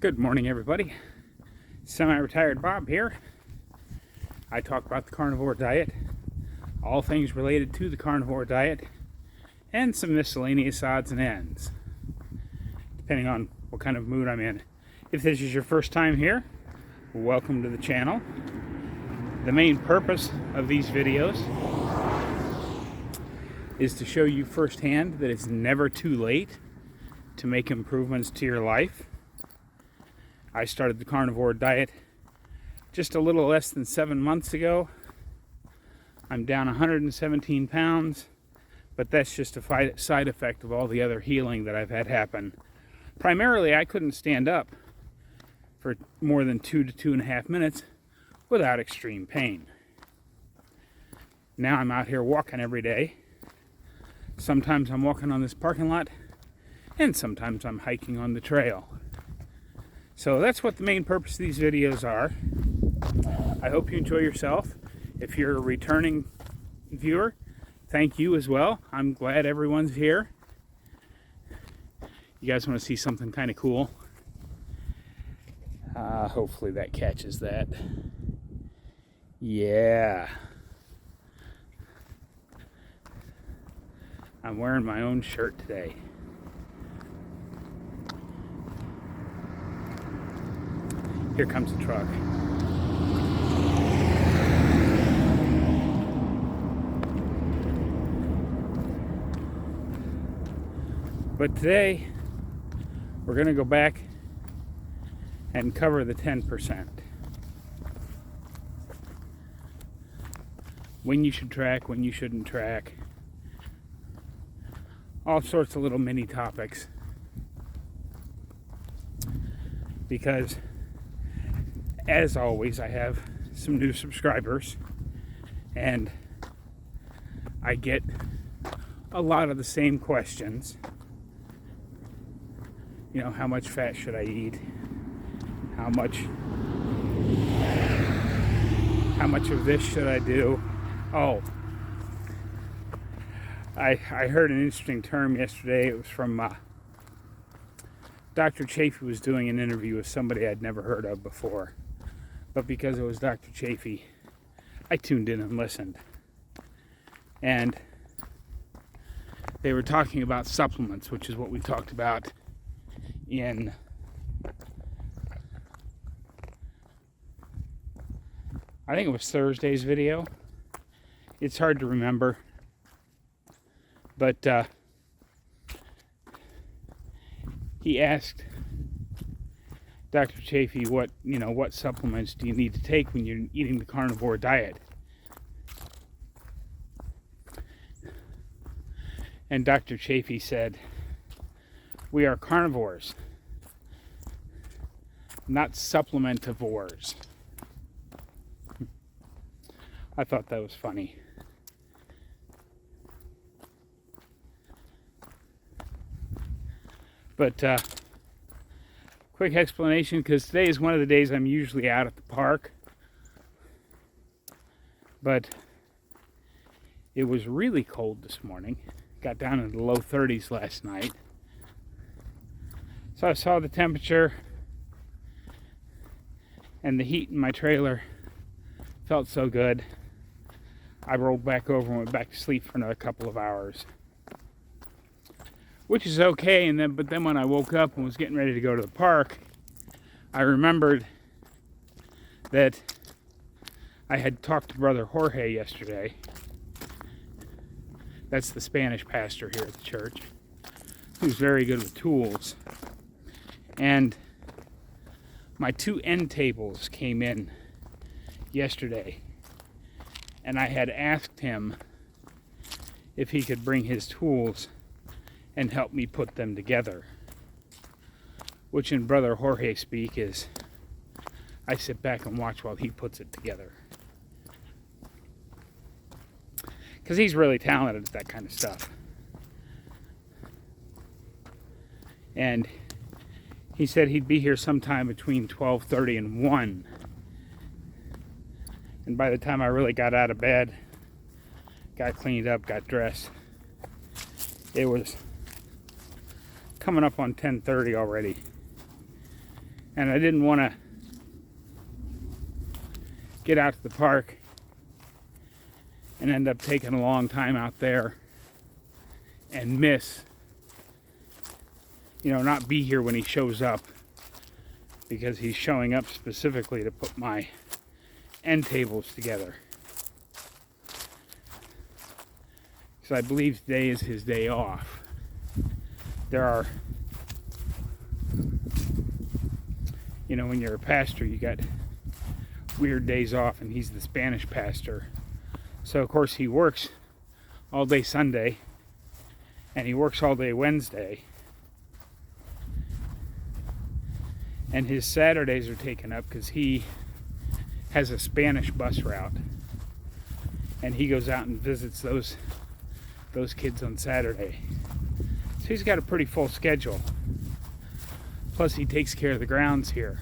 Good morning, everybody. Semi-retired Bob here. I talk about the carnivore diet, all things related to the carnivore diet, and some miscellaneous odds and ends, depending on what kind of mood I'm in. If this is your first time here, welcome to the channel. The main purpose of these videos is to show you firsthand that it's never too late to make improvements to your life. I started the carnivore diet just a little less than 7 months ago. I'm down 117 pounds, but that's just a side effect of all the other healing that I've had happen. Primarily, I couldn't stand up for more than 2 to 2.5 minutes without extreme pain. Now I'm out here walking every day. Sometimes I'm walking on this parking lot, and sometimes I'm hiking on the trail. So that's what the main purpose of these videos are. I hope you enjoy yourself. If you're a returning viewer, thank you as well. I'm glad everyone's here. You guys want to see something kind of cool? Hopefully that catches that. Yeah. I'm wearing my own shirt today. Here comes the truck. But today, we're going to go back and cover the 10%. When you should track, when you shouldn't track. All sorts of little mini topics. Because as always, I have some new subscribers, and I get a lot of the same questions. You know, how much fat should I eat? How much of this should I do? Oh, I heard an interesting term yesterday. It was from Dr. Chafee was doing an interview with somebody I'd never heard of before. But because it was Dr. Chafee, I tuned in and listened. And they were talking about supplements, which is what we talked about in I think it was Thursday's video. It's hard to remember. But he asked Dr. Chafee, what supplements do you need to take when you're eating the carnivore diet? And Dr. Chafee said, we are carnivores, not supplementivores. I thought that was funny. But quick explanation, because today is one of the days I'm usually out at the park. But it was really cold this morning. Got down in the low 30s last night. So I saw the temperature, and the heat in my trailer felt so good. I rolled back over and went back to sleep for another couple of hours. Which is okay, but then when I woke up and was getting ready to go to the park, I remembered that I had talked to Brother Jorge yesterday. That's the Spanish pastor here at the church, who's very good with tools. And my 2 end tables came in yesterday, and I had asked him if he could bring his tools and help me put them together, which in Brother Jorge speak is I sit back and watch while he puts it together, because he's really talented at that kind of stuff. And he said he'd be here sometime between 12:30 and 1, and by the time I really got out of bed, got cleaned up, got dressed, it was coming up on 10:30 already. And I didn't want to get out to the park and end up taking a long time out there and miss, not be here when he shows up, because he's showing up specifically to put my end tables together. So I believe today is his day off. There are, when you're a pastor, you got weird days off, and he's the Spanish pastor. So of course he works all day Sunday, and he works all day Wednesday. And his Saturdays are taken up because he has a Spanish bus route, and he goes out and visits those kids on Saturday. So he's got a pretty full schedule. Plus he takes care of the grounds here.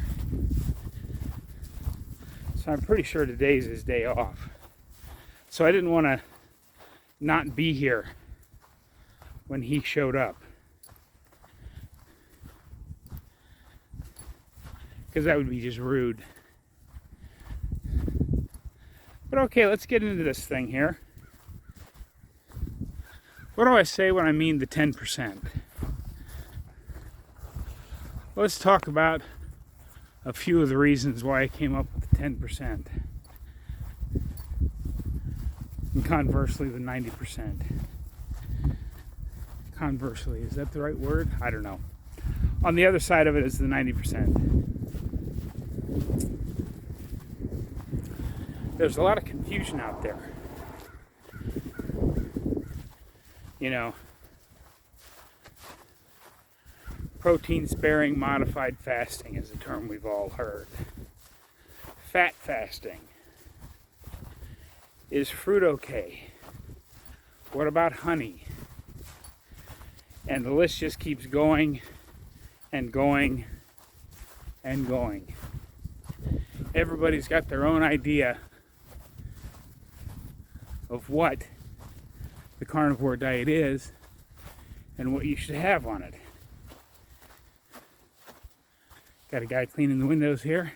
So I'm pretty sure today's his day off. So I didn't want to not be here when he showed up, because that would be just rude. But okay, let's get into this thing here. What do I say when I mean the 10%? Let's talk about a few of the reasons why I came up with the 10%. And conversely, the 90%. Conversely, is that the right word? I don't know. On the other side of it is the 90%. There's a lot of confusion out there. Protein-sparing modified fasting is a term we've all heard. Fat fasting. Is fruit okay? What about honey? And the list just keeps going and going and going. Everybody's got their own idea of what the carnivore diet is and what you should have on it. Got a guy cleaning the windows here.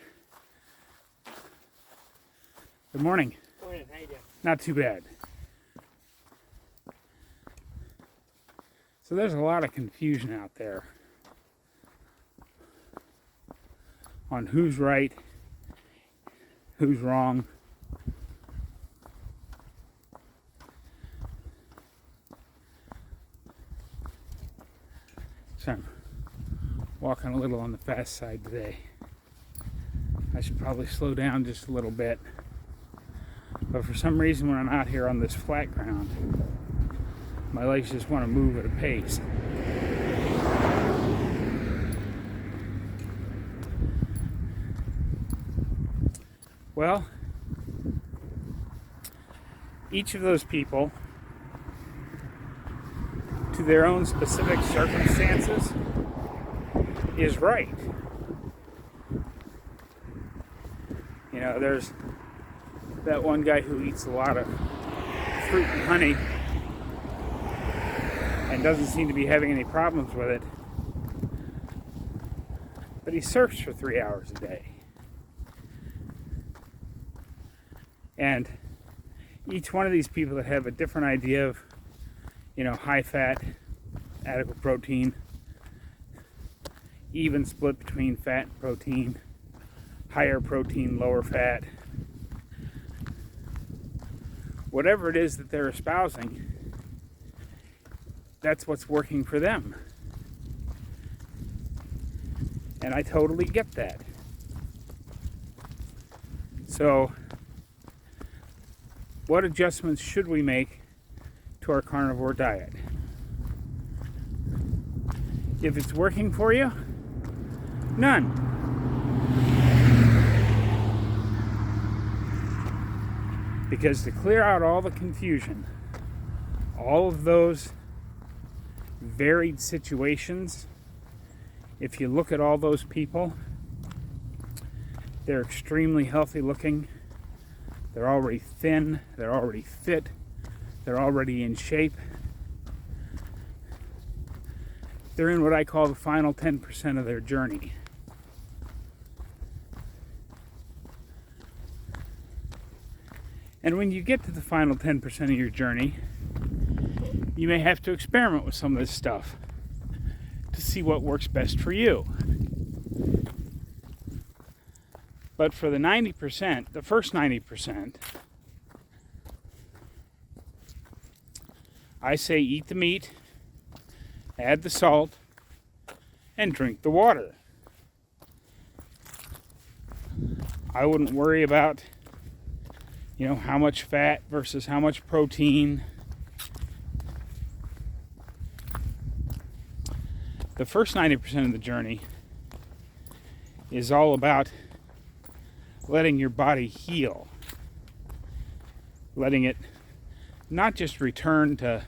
Good morning. Morning, how you doing? Not too bad. So there's a lot of confusion out there on who's right, who's wrong. So I'm walking a little on the fast side today. I should probably slow down just a little bit. But for some reason, when I'm out here on this flat ground, my legs just want to move at a pace. Well, each of those people, to their own specific circumstances, is right. There's that one guy who eats a lot of fruit and honey and doesn't seem to be having any problems with it, but he surfs for 3 hours a day. And each one of these people that have a different idea of, high fat, adequate protein, even split between fat and protein, higher protein, lower fat, whatever it is that they're espousing, that's what's working for them. And I totally get that. So, what adjustments should we make to our carnivore diet? If it's working for you, none. Because to clear out all the confusion, all of those varied situations, if you look at all those people, they're extremely healthy looking. They're already thin, they're already fit, they're already in shape. They're in what I call the final 10% of their journey. And when you get to the final 10% of your journey, you may have to experiment with some of this stuff to see what works best for you. But for the 90%, the first 90%, I say eat the meat, add the salt, and drink the water. I wouldn't worry about, how much fat versus how much protein. The first 90% of the journey is all about letting your body heal. Letting it not just return to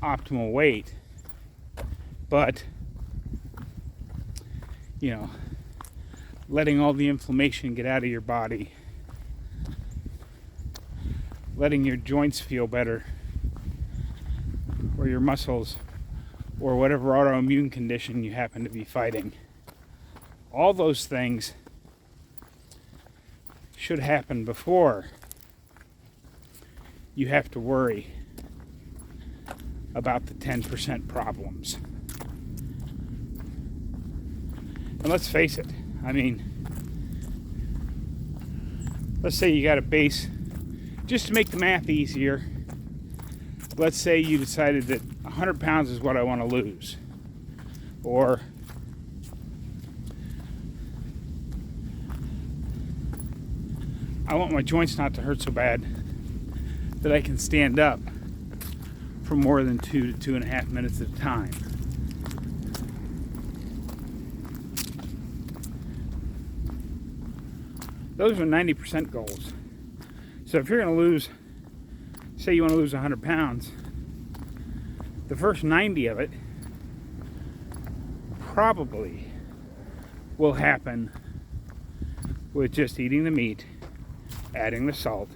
optimal weight, but, letting all the inflammation get out of your body. Letting your joints feel better, or your muscles, or whatever autoimmune condition you happen to be fighting. All those things should happen before you have to worry about the 10% problems. And let's face it, let's say you got a base. Just to make the math easier, let's say you decided that 100 pounds is what I want to lose. Or I want my joints not to hurt so bad that I can stand up for more than 2 to 2.5 minutes at a time. Those are 90% goals. So if you're going to lose, say you want to lose 100 pounds, the first 90 of it probably will happen with just eating the meat, adding the salt,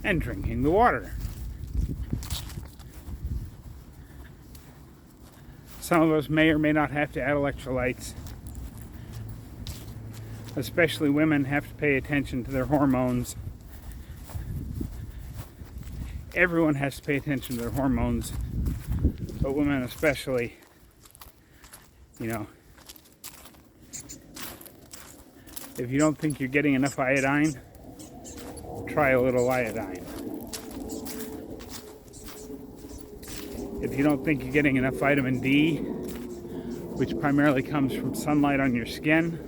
and drinking the water. Some of us may or may not have to add electrolytes. Especially women have to pay attention to their hormones. Everyone has to pay attention to their hormones, but women especially. If you don't think you're getting enough iodine, try a little iodine. If you don't think you're getting enough vitamin D, which primarily comes from sunlight on your skin,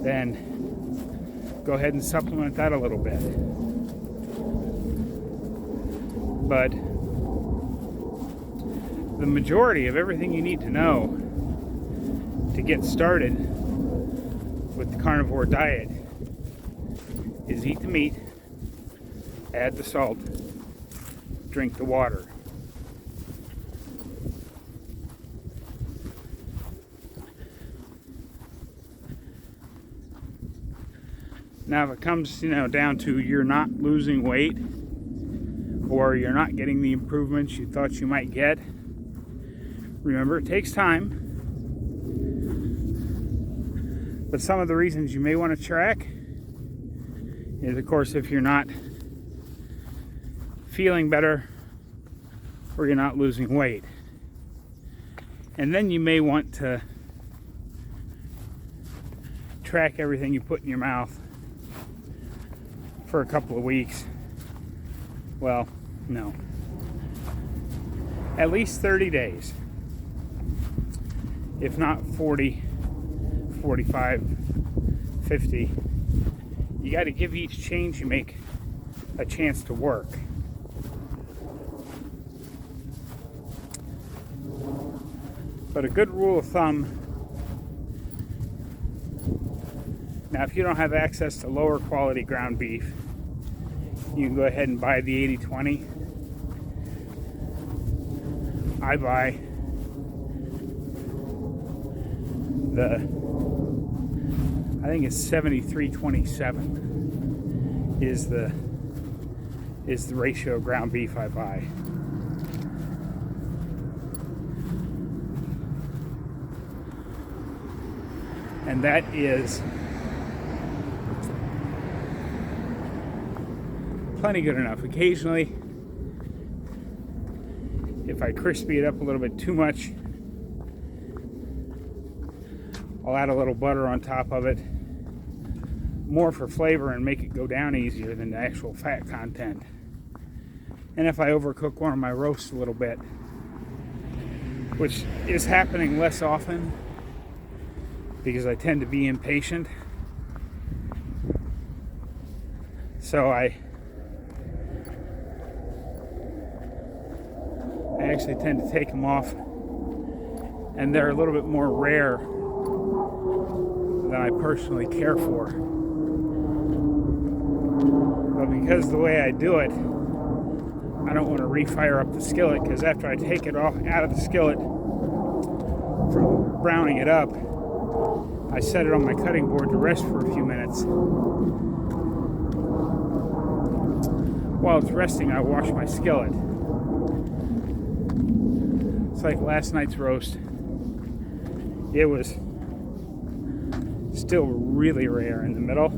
then go ahead and supplement that a little bit. But the majority of everything you need to know to get started with the carnivore diet is eat the meat, add the salt, drink the water. Now, if it comes, down to you're not losing weight, or you're not getting the improvements you thought you might get, remember, it takes time. But some of the reasons you may want to track is, of course, if you're not feeling better or you're not losing weight. And then you may want to track everything you put in your mouth for a couple of weeks. Well, no. At least 30 days. If not 40, 45, 50. You got to give each change you make a chance to work. But a good rule of thumb, now if you don't have access to lower quality ground beef, you can go ahead and buy the 80/20. I buy I think it's 73/27 is the ratio of ground beef I buy. And that is plenty good enough. Occasionally, if I crispy it up a little bit too much, I'll add a little butter on top of it, more for flavor and make it go down easier than the actual fat content. And if I overcook one of my roasts a little bit, which is happening less often because I tend to be impatient, so I actually tend to take them off, and they're a little bit more rare than I personally care for. But because of the way I do it, I don't want to refire up the skillet, because after I take it off out of the skillet from browning it up, I set it on my cutting board to rest for a few minutes. While it's resting, I wash my skillet. It's like last night's roast. It was still really rare in the middle,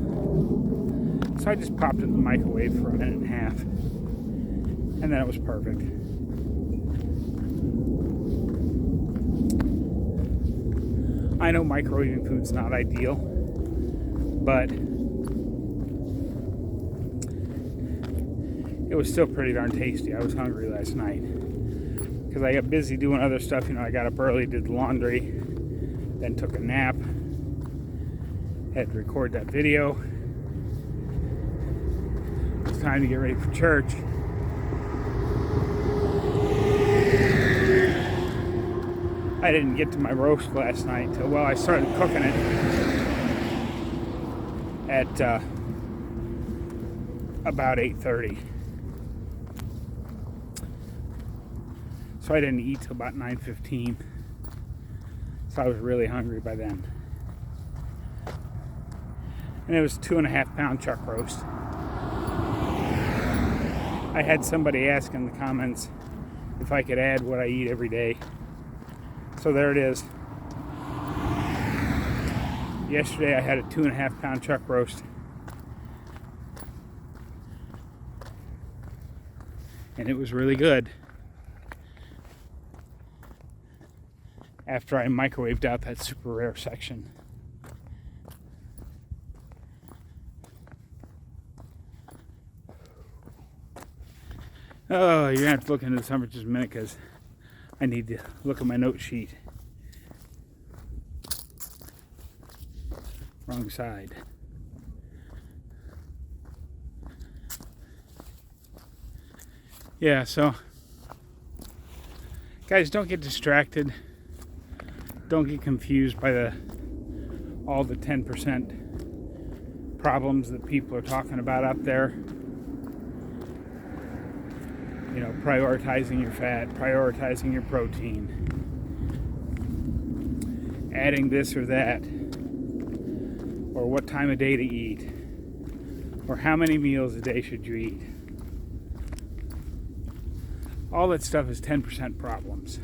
so I just popped it in the microwave for a minute and a half, and then it was perfect. I know microwaving food's not ideal, but it was still pretty darn tasty. I was hungry last night because I got busy doing other stuff. I got up early, did the laundry, then took a nap, had to record that video. It was time to get ready for church. I didn't get to my roast last night till, well, I started cooking it at about 8:30. So I didn't eat till about 9:15. So I was really hungry by then. And it was 2.5 pound chuck roast. I had somebody ask in the comments if I could add what I eat every day. So there it is. Yesterday I had a 2.5 pound chuck roast. And it was really good. After I microwaved out that super rare section. Oh, you're gonna have to look into the summer just a minute, because I need to look at my note sheet. Wrong side. Yeah, so guys, don't get distracted. Don't get confused by all the 10% problems that people are talking about out there. Prioritizing your fat, prioritizing your protein, adding this or that, or what time of day to eat, or how many meals a day should you eat. All that stuff is 10% problems.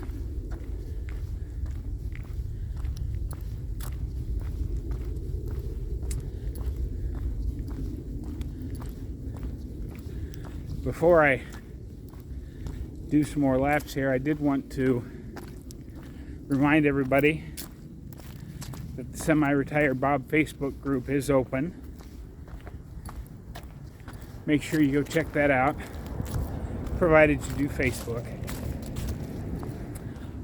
Before I do some more laps here, I did want to remind everybody that the Semi-Retired Bob Facebook group is open. Make sure you go check that out, provided you do Facebook.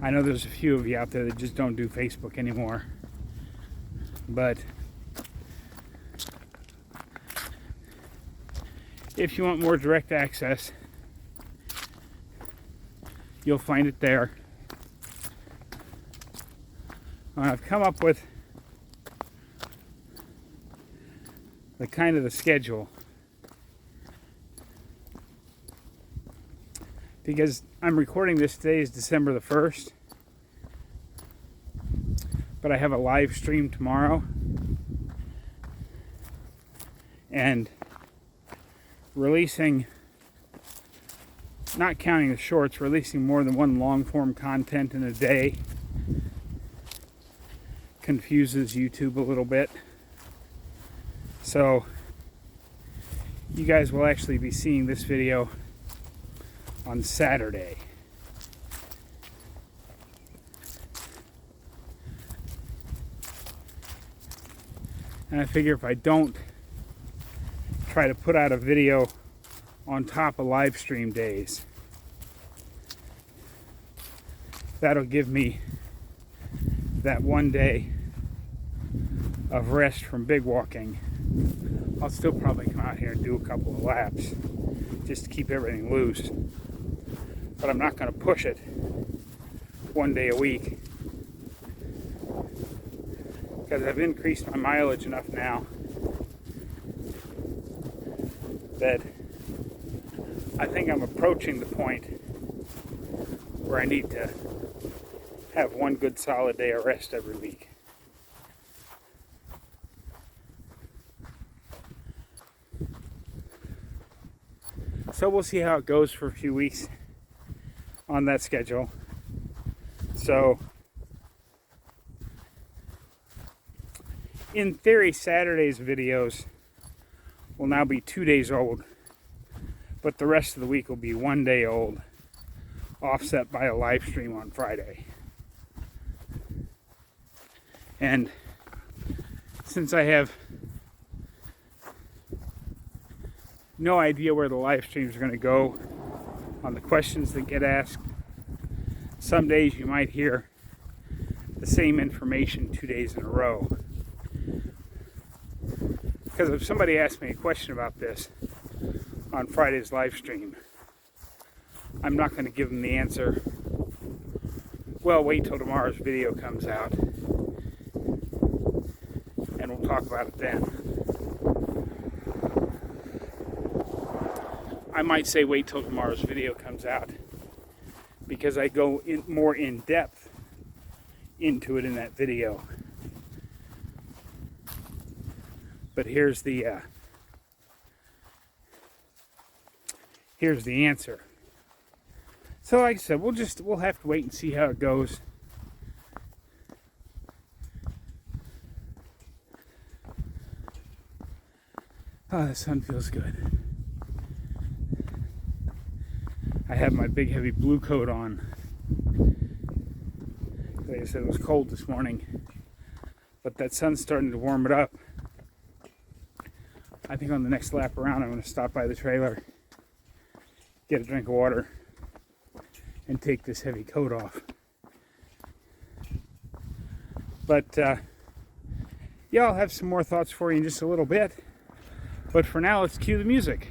I know there's a few of you out there that just don't do Facebook anymore, but if you want more direct access, you'll find it there. I've come up with the schedule, because I'm recording this today is December the 1st, but I have a live stream tomorrow, and releasing, not counting the shorts, releasing more than one long form content in a day confuses YouTube a little bit. So you guys will actually be seeing this video on Saturday. And I figure if I don't try to put out a video on top of live stream days, that'll give me that one day of rest from big walking. I'll still probably come out here and do a couple of laps just to keep everything loose. But I'm not going to push it one day a week, because I've increased my mileage enough now that I think I'm approaching the point where I need to have one good solid day of rest every week. So we'll see how it goes for a few weeks on that schedule. So in theory, Saturday's videos will now be 2 days old, but the rest of the week will be 1 day old, offset by a live stream on Friday. And since I have no idea where the live streams are going to go on the questions that get asked, some days you might hear the same information 2 days in a row. Because if somebody asks me a question about this on Friday's live stream, I'm not going to give them the answer, well, wait till tomorrow's video comes out and we'll talk about it then. I might say wait till tomorrow's video comes out because I go more in depth into it in that video. But here's the answer. So like I said, we'll have to wait and see how it goes. Oh, the sun feels good. I have my big heavy blue coat on. Like I said, it was cold this morning, but that sun's starting to warm it up. I think on the next lap around, I'm going to stop by the trailer, get a drink of water, and take this heavy coat off. But yeah, I'll have some more thoughts for you in just a little bit. But for now, let's cue the music.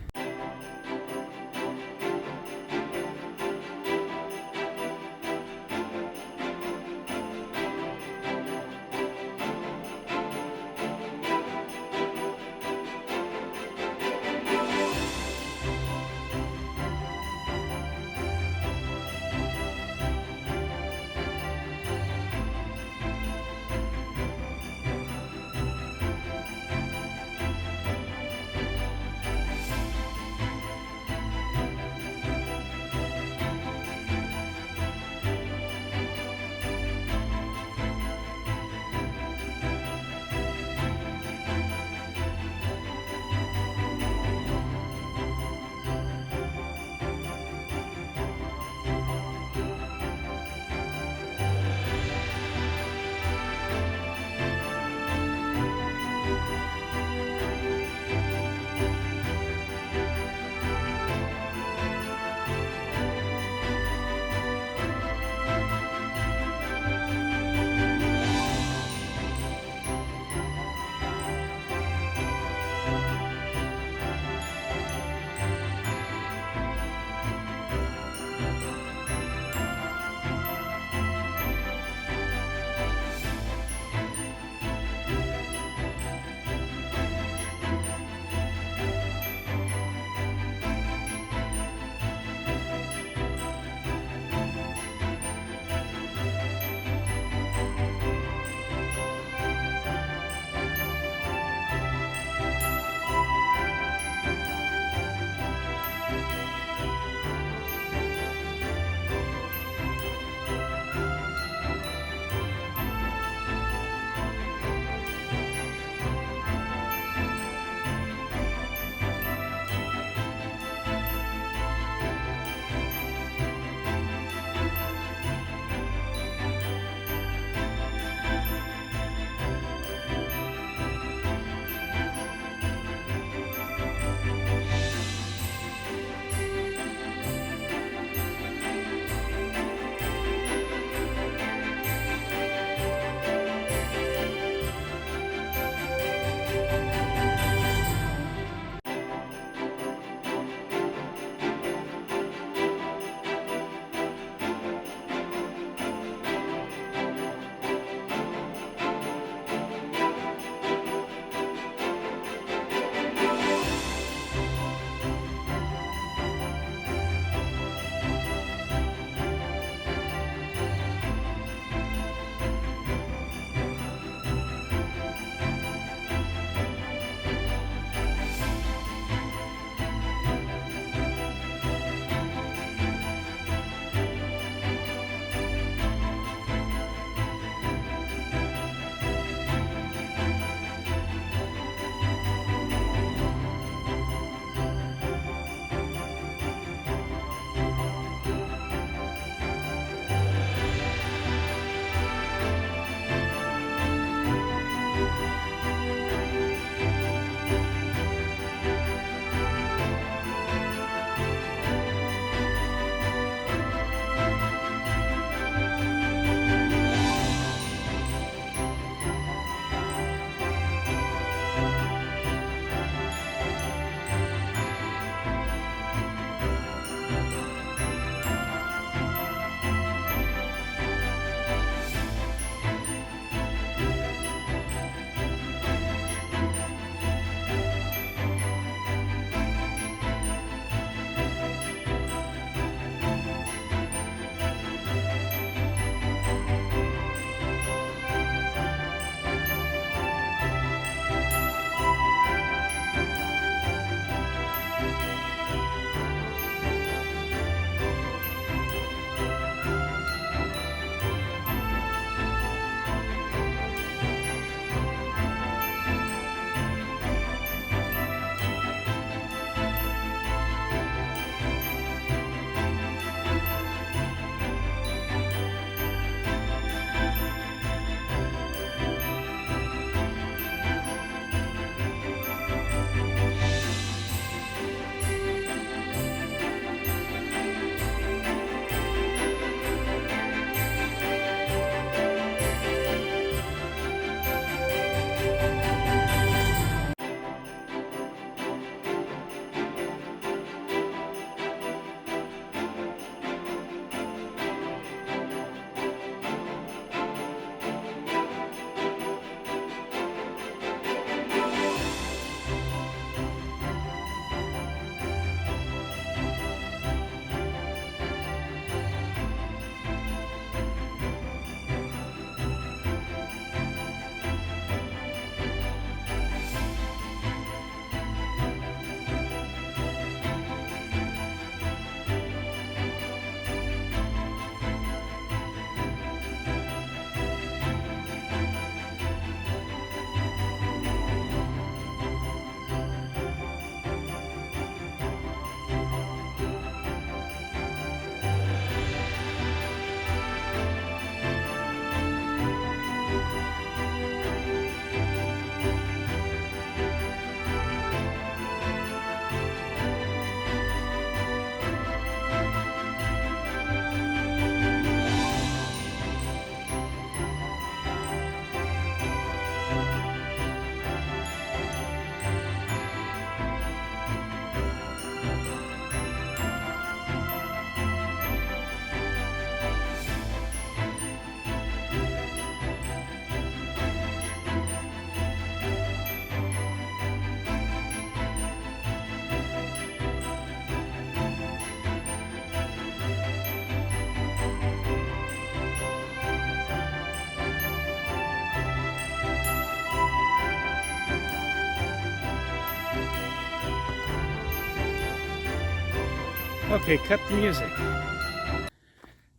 Okay, cut the music.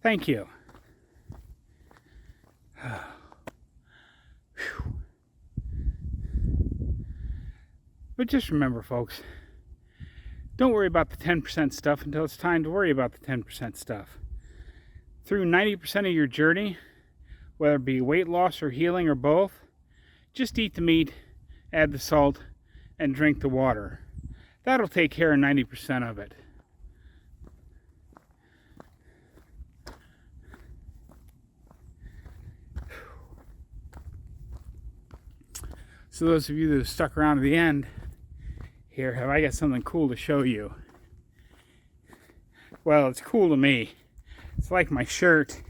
Thank you. But just remember, folks, don't worry about the 10% stuff until it's time to worry about the 10% stuff. Through 90% of your journey, whether it be weight loss or healing or both, just eat the meat, add the salt, and drink the water. That'll take care of 90% of it. So those of you that have stuck around to the end, here, I got something cool to show you. Well, it's cool to me. It's like my shirt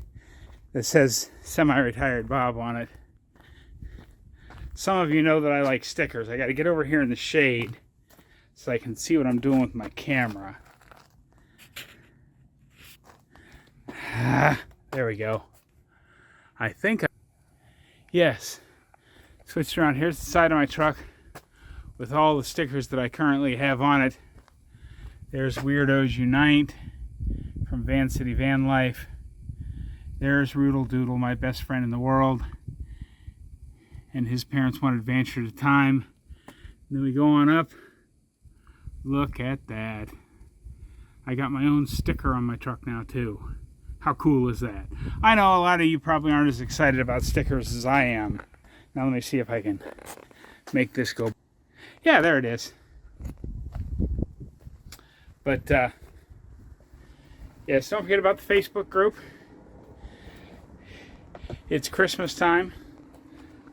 that says Semi-Retired Bob on it. Some of you know that I like stickers. I got to get over here in the shade so I can see what I'm doing with my camera. There we go. I think yes. Switched around. Here's the side of my truck with all the stickers that I currently have on it. There's Weirdos Unite from Van City Van Life. There's Roodle Doodle, my best friend in the world. And his parents want adventure at a time. And then we go on up. Look at that. I got my own sticker on my truck now too. How cool is that? I know a lot of you probably aren't as excited about stickers as I am. Now let me see if I can make this go. Yeah, there it is. But yes, don't forget about the Facebook group. It's Christmas time.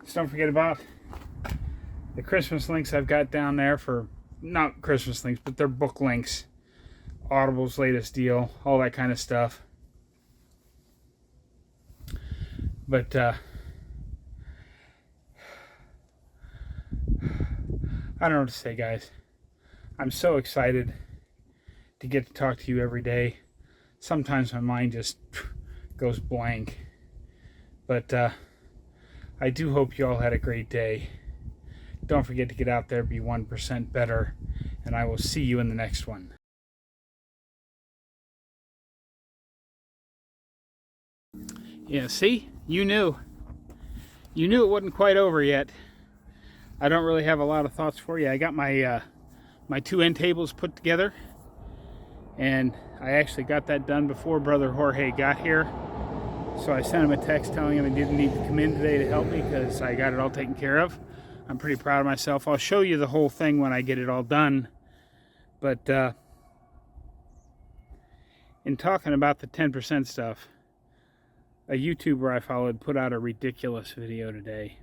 So don't forget about the Christmas links I've got down there for, not Christmas links, but they're book links. Audible's latest deal, all that kind of stuff. But I don't know what to say, guys. I'm so excited to get to talk to you every day. Sometimes my mind just goes blank. But I do hope you all had a great day. Don't forget to get out there, be 1% better, and I will see you in the next one. Yeah, see? You knew. You knew it wasn't quite over yet. I don't really have a lot of thoughts for you. I got my my 2 end tables put together, and I actually got that done before Brother Jorge got here. So I sent him a text telling him he didn't need to come in today to help me because I got it all taken care of. I'm pretty proud of myself. I'll show you the whole thing when I get it all done. But in talking about the 10% stuff, a YouTuber I followed put out a ridiculous video today.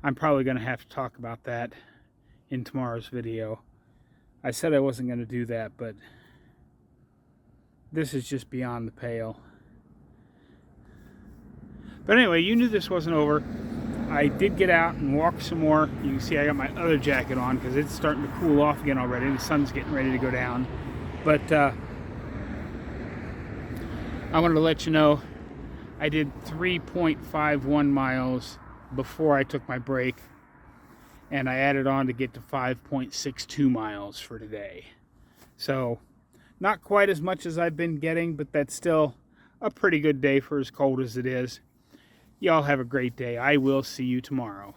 I'm probably going to have to talk about that in tomorrow's video. I said I wasn't going to do that, but this is just beyond the pale. But anyway, you knew this wasn't over. I did get out and walk some more. You can see I got my other jacket on because it's starting to cool off again already. The sun's getting ready to go down. But I wanted to let you know I did 3.51 miles before I took my break, and I added on to get to 5.62 miles for today. So not quite as much as I've been getting, but that's still a pretty good day for as cold as it is. Y'all have a great day. I will see you tomorrow.